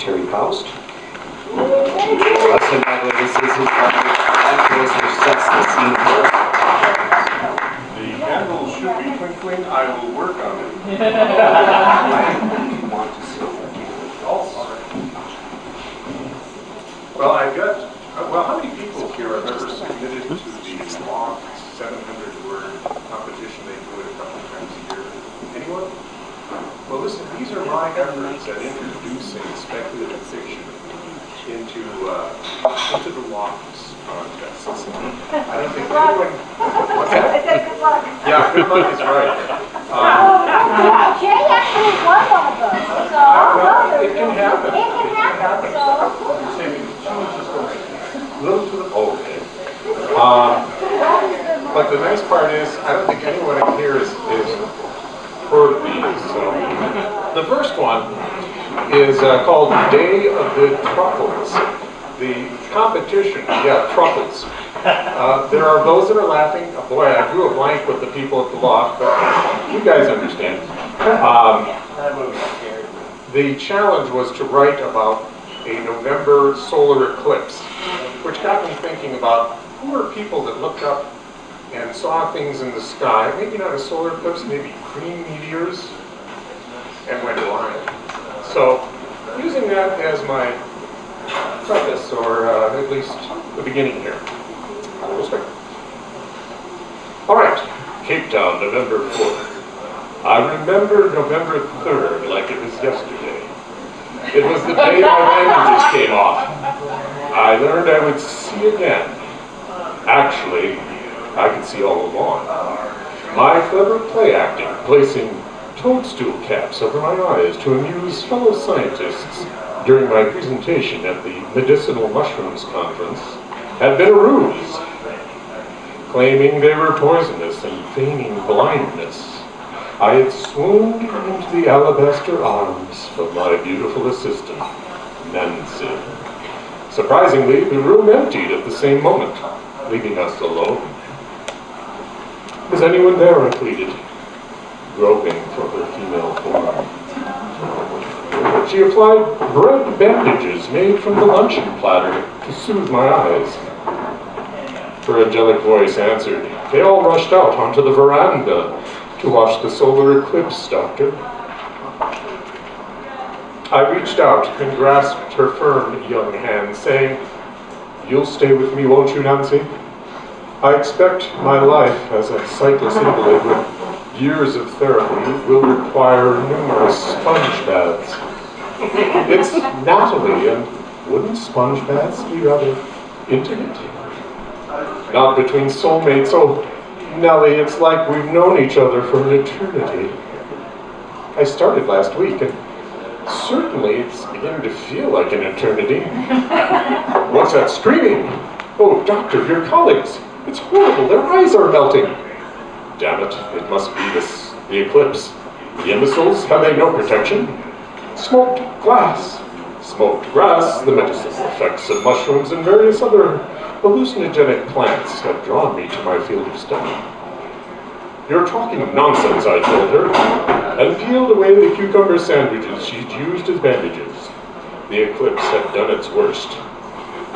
Faust. Lesson by the citizens which sets the scene for us. The candle should be twinkling. I will work on it. I want to see Well, I've got, how many people here have ever submitted to the long 700-word competition they do it a couple of times a year? Anyone? Well, listen, these are my efforts at introducing speculative fiction into the lofts contests. I don't think anyone... What's that? I said good luck. Yeah, good luck is right. Jay actually won one of those, so... Well, it can happen. It can happen, so... You're saying a little to the... Okay. But the nice part is, I don't think anyone in here is heard these. So. The first one is called Day of the Truffles. The competition, truffles. There are those that are laughing. Oh, boy, I drew a blank with the people at the loft, but you guys understand. The challenge was to write about a November solar eclipse, which got me thinking about who are people that looked up and saw things in the sky, maybe not a solar eclipse, maybe green meteors, and went blind. So, using that as my preface, or at least the beginning here. All right, Cape Town, November 4th. I remember November 3rd like it was yesterday. It was the day my bandages came off. I learned I would see again. Actually, I could see all along. My clever play acting, placing toadstool caps over my eyes to amuse fellow scientists during my presentation at the Medicinal Mushrooms Conference, had been a ruse, claiming they were poisonous and feigning blindness. I had swooned into the alabaster arms of my beautiful assistant, Nancy. Surprisingly, the room emptied at the same moment, leaving us alone. "Is anyone there?" I pleaded, groping for her female form. She applied bread bandages made from the luncheon platter to soothe my eyes. Her angelic voice answered, "They all rushed out onto the veranda to watch the solar eclipse, Doctor." I reached out and grasped her firm young hand, saying, "You'll stay with me, won't you, Nancy? I expect my life as a sightless invalid with years of therapy will require numerous sponge baths." It's Natalie, and wouldn't sponge baths be rather intimate? Not between soulmates. Oh, Nellie, it's like we've known each other for an eternity. I started last week, and certainly it's beginning to feel like an eternity. What's that screaming? Oh, Doctor, your colleagues. It's horrible. Their eyes are melting. Damn it. It must be the eclipse. The imbeciles, have they no protection? Smoked glass. Smoked grass, the medicinal effects of mushrooms and various other hallucinogenic plants have drawn me to my field of study. You're talking nonsense, I told her, and peeled away the cucumber sandwiches she'd used as bandages. The eclipse had done its worst.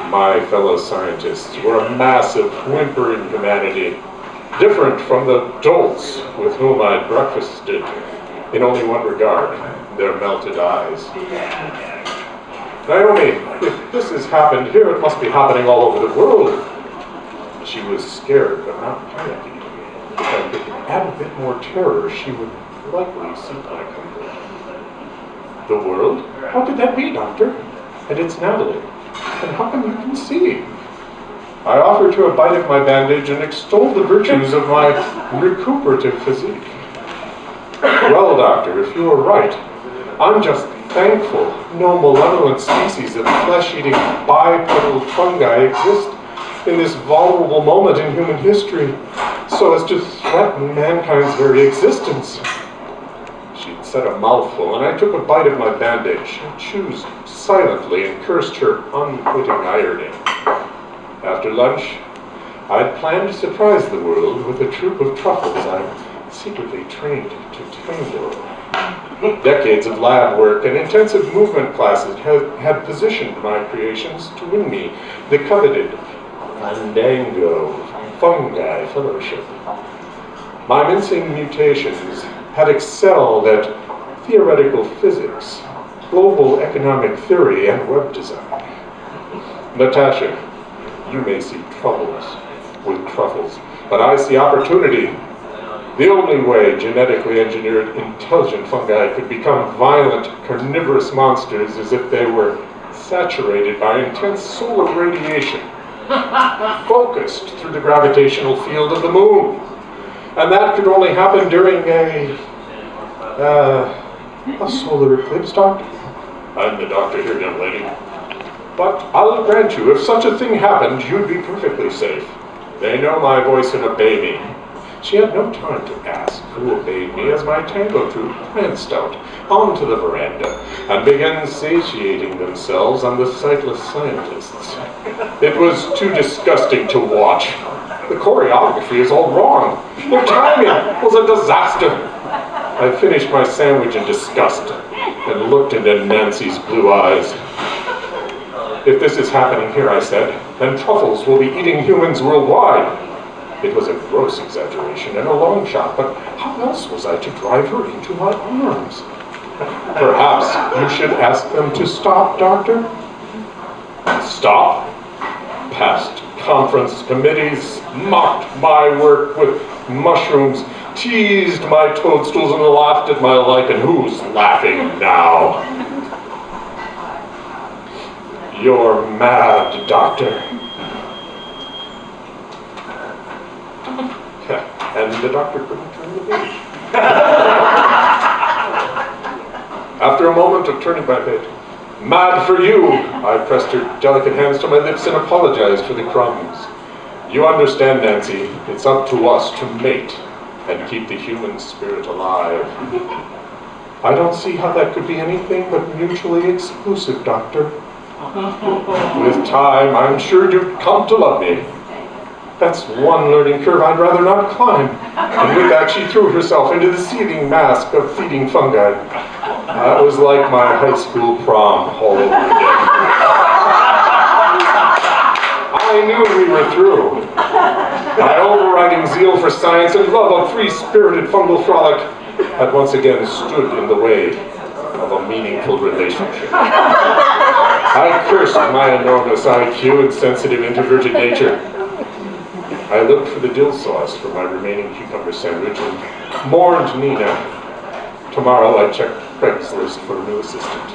My fellow scientists were a massive, whimpering humanity, different from the dolts with whom I'd breakfasted in only one regard, their melted eyes. "Naomi, if this has happened here, it must be happening all over the world." She was scared, but not panicky. If I could add a bit more terror, she would likely seek my comfort. "The world? How could that be, Doctor? And it's Natalie. And how come you can see?" I offered her a bite of my bandage and extolled the virtues of my recuperative physique. "Well, Doctor, if you are right, I'm just thankful no malevolent species of flesh-eating bipedal fungi exist in this vulnerable moment in human history so as to threaten mankind's very existence." She'd said a mouthful, and I took a bite of my bandage, chewed silently, and cursed her unwitting irony. After lunch, I'd planned to surprise the world with a troop of truffles I secretly trained to tango. Decades of lab work and intensive movement classes had positioned my creations to win me the coveted Fandango Fungi Fellowship. My mincing mutations had excelled at theoretical physics, global economic theory, and web design. Natasha, you may see troubles with truffles, but I see opportunity. The only way genetically engineered intelligent fungi could become violent, carnivorous monsters is if they were saturated by intense solar radiation, focused through the gravitational field of the moon. And that could only happen during a solar eclipse, Doctor. I'm the doctor here, young lady. But I'll grant you, if such a thing happened, you'd be perfectly safe. They know my voice and obey me. She had no time to ask who obeyed me as my tango troupe pranced out onto the veranda and began satiating themselves on the sightless scientists. It was too disgusting to watch. The choreography is all wrong. Their timing was a disaster. I finished my sandwich in disgust and looked into Nancy's blue eyes. If this is happening here, I said, then truffles will be eating humans worldwide. It was a gross exaggeration and a long shot, but how else was I to drive her into my arms? Perhaps you should ask them to stop, Doctor? Stop? Past conference committees mocked my work with mushrooms, teased my toadstools, and laughed at my lichen. Who's laughing now? You're mad, Doctor. And the doctor couldn't turn the page. After a moment of turning my head, mad for you, I pressed her delicate hands to my lips and apologized for the crumbs. You understand, Nancy, it's up to us to mate and keep the human spirit alive. I don't see how that could be anything but mutually exclusive, Doctor. With time, I'm sure you'd come to love me. That's one learning curve I'd rather not climb. And with that, she threw herself into the seething mask of feeding fungi. That was like my high school prom all over again. I knew we were through. My overriding zeal for science and love of free-spirited fungal frolic had once again stood in the way of a meaningful relationship. I cursed my enormous IQ and sensitive introverted nature. I looked for the dill sauce for my remaining cucumber sandwich and mourned Nina. Tomorrow I checked Craigslist for a new assistant.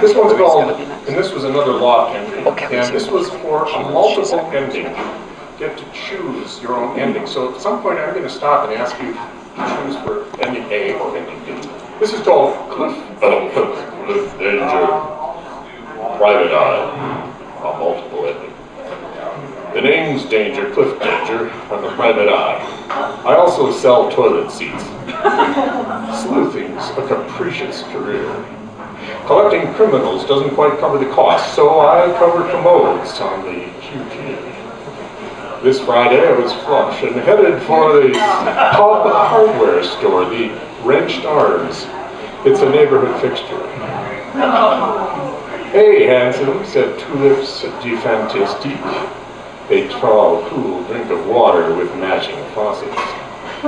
This one's called, and this was another law ending, and this was for a multiple ending. You get to choose your own ending. So at some point I'm going to stop and ask you to choose for ending A or ending B. This is called Cliff Danger, Private Eye, a multiple ending. The name's Danger, Cliff Danger, I'm a private eye. I also sell toilet seats. Sleuthing's a capricious career. Collecting criminals doesn't quite cover the cost, so I cover commodes on the QT. This Friday I was flush and headed for the pub hardware store, the Wrenched Arms. It's a neighborhood fixture. Hey, handsome, said Tulips de Fantastique, a tall, cool drink of water with matching faucets.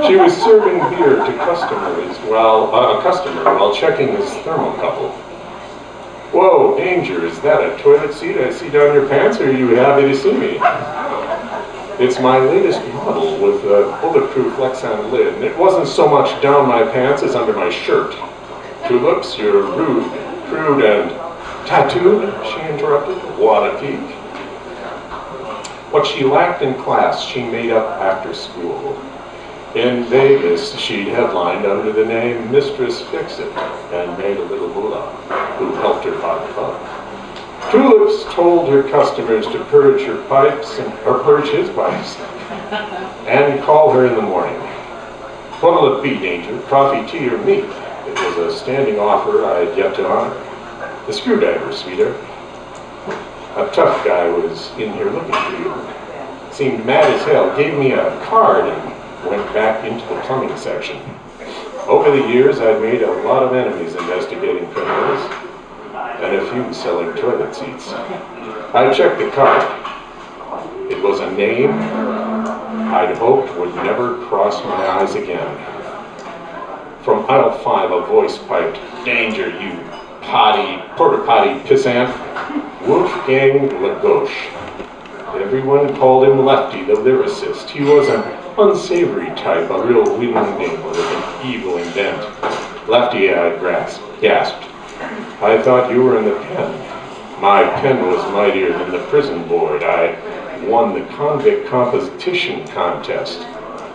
She was serving beer to customers while checking his thermocouple. Whoa, Danger, is that a toilet seat I see down your pants, or are you happy to see me? It's my latest model with a bulletproof Lexan lid, and it wasn't so much down my pants as under my shirt. Tulips, you're rude, crude, and tattooed, she interrupted. What a peek. What she lacked in class, she made up after school. In Vegas, she'd headlined under the name Mistress Fix-It and made a little moolah, who helped her buy the club. Tulips told her customers to purge her pipes, or purge his pipes, and call her in the morning. What'll it be, Danger? Coffee, tea, or meat? It was a standing offer I had yet to honor. The screwdriver, sweetheart. A tough guy was in here looking for you. Seemed mad as hell, gave me a card and went back into the plumbing section. Over the years, I've made a lot of enemies investigating criminals, and a few selling toilet seats. I checked the card. It was a name I'd hoped would never cross my eyes again. From aisle 5, a voice piped, "Danger, you porta potty pissant, Wolfgang Lagauche." Everyone called him Lefty, the lyricist. He was an unsavory type, a real wingding with an evil intent. "Lefty," I gasped. "I thought you were in the pen." "My pen was mightier than the prison board. I won the convict competition contest.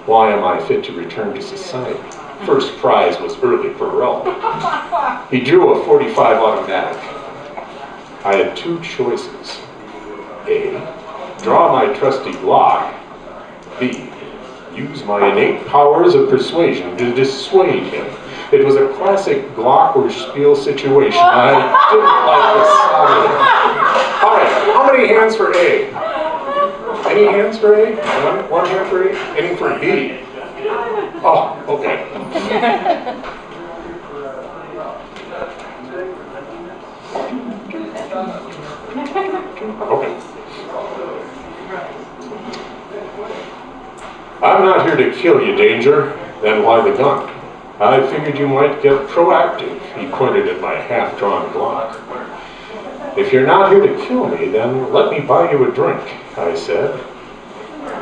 Why am I fit to return to society? First prize was early parole." He drew a .45 automatic. I had two choices. A, draw my trusty Glock. B, use my innate powers of persuasion to dissuade him. It was a classic Glock or Spiel situation. I didn't like the sound of it. All right, how many hands for A? Any hands for A? One hand for A? Any for B? Oh, okay. Okay. "I'm not here to kill you, Danger." "Then why the gun?" "I figured you might get proactive." He pointed at my half-drawn Glock. "If you're not here to kill me, then let me buy you a drink," I said.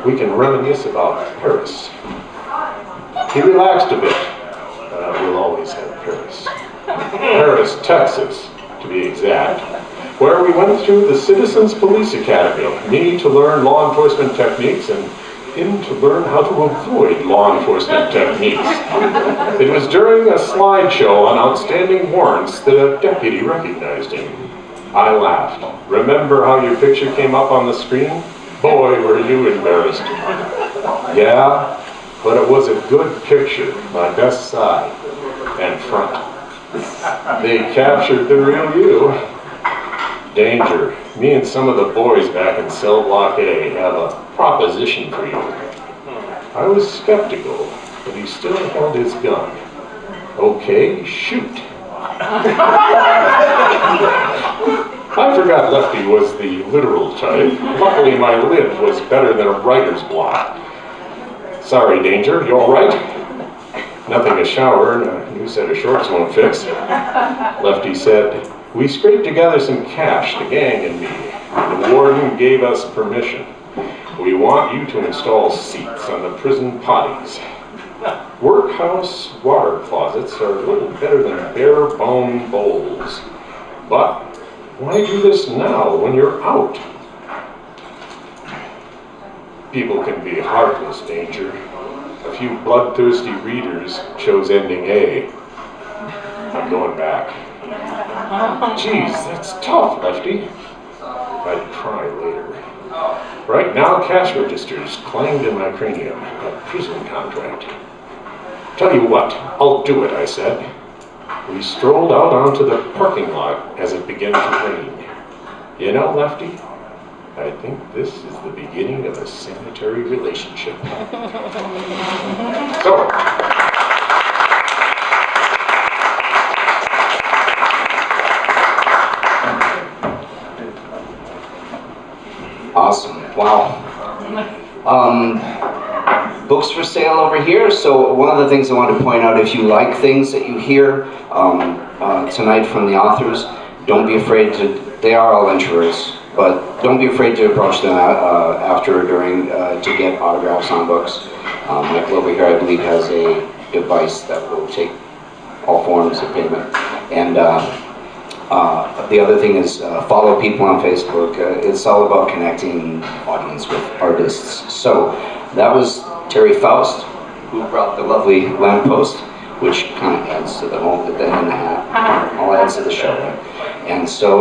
"We can reminisce about Paris." He relaxed a bit. We'll always have Paris. Paris, Texas, to be exact, where we went through the Citizens Police Academy, me to learn law enforcement techniques and him to learn how to avoid law enforcement techniques. It was during a slideshow on outstanding warrants that a deputy recognized him. I laughed. "Remember how your picture came up on the screen? Boy, were you embarrassed." "Yeah, but it was a good picture, my best side and front. They captured the real you." "Danger, me and some of the boys back in cell block A have a proposition for you." I was skeptical, but he still held his gun. "Okay, shoot." I forgot Lefty was the literal type. Luckily, my lid was better than a writer's block. "Sorry, Danger, you all right?" "Nothing a shower and a new set of shorts won't fix." Lefty said, "We scraped together some cash, the gang and me. The warden gave us permission. We want you to install seats on the prison potties. Workhouse water closets are a little better than bare bone bowls. But why do this now when you're out?" People can be heartless, Danger. A few bloodthirsty readers chose ending A. I'm going back. "Geez, that's tough, Lefty." I'd cry later. Right now, cash registers clanged in my cranium. A prison contract. "Tell you what, I'll do it," I said. We strolled out onto the parking lot as it began to rain. "You know, Lefty, I think this is the beginning of a sanitary relationship." So, awesome. Wow. Books for sale over here. So one of the things I want to point out, if you like things that you hear tonight from the authors, don't be afraid to, they are all introverts, but don't be afraid to approach them after or during to get autographs on books. Michael over here, I believe, has a device that will take all forms of payment. And the other thing is follow people on Facebook. It's all about connecting audience with artists. So that was Terry Faust, who brought the lovely lamppost, which kind of adds to the whole, the hat, all adds to the show. And so